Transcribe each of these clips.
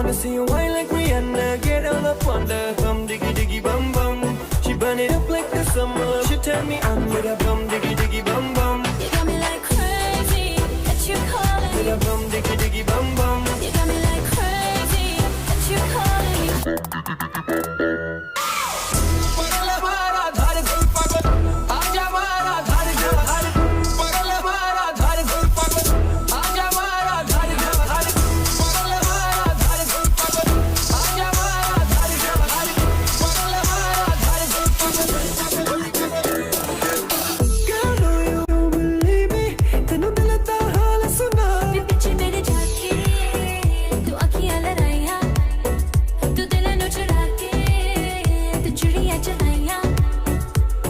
wanna see you whine like Rihanna, get all up on the bum diggy diggy bum bum. She burn it up like the summer. She tell me I'm with a bum diggy diggy bum bum. You got me like crazy, that you calling With me. a bum diggy diggy bum bum. You got me like crazy, that you calling me. पिछे मेरे जाके तू आँखियाँ लड़ाइयाँ, तू दिल नु चुरा के तू चुड़ियाँ चलाइयाँ.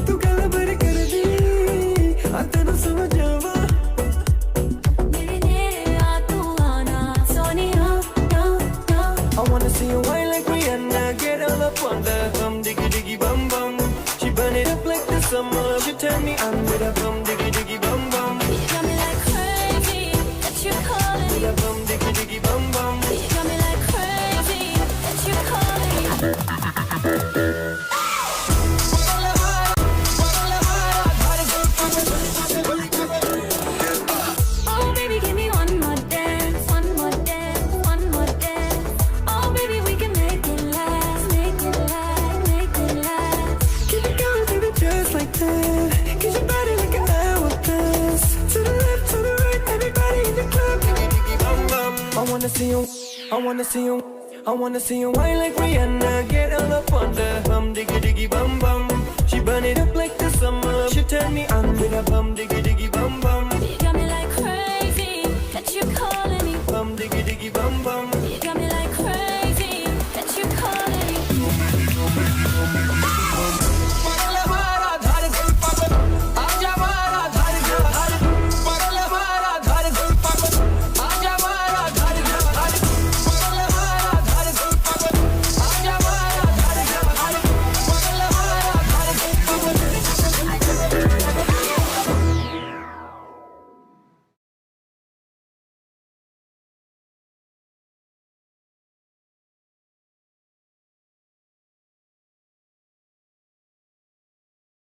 तू गल भर कर दी आ तेनू समझ आवा. मेरे नेड़े आ तू आना Sonia, no no. I wanna see you whine like Rihanna, get all up on the bum diggy diggy bum bum. She burn it up like the summer. She tell me I'm with a bum diggy diggy bum bum. You got me like crazy, that you calling With me. a bum diggy diggy bum bum. You got me like crazy, that you calling me. Oh baby, give me one more dance, one more dance, one more dance. Oh baby, we can make it last, make it last, make it last. Keep it going, baby, just like that. Get your body like an hourglass. To the left, to the right, everybody in the club. Diggy diggy bum bum. I wanna see you, I wanna see you, I wanna see you whine like Rihanna, get all up on the bum diggy diggy bum bum. She burn it up like the summer. She tell me I'm with a bum diggy diggy bum bum.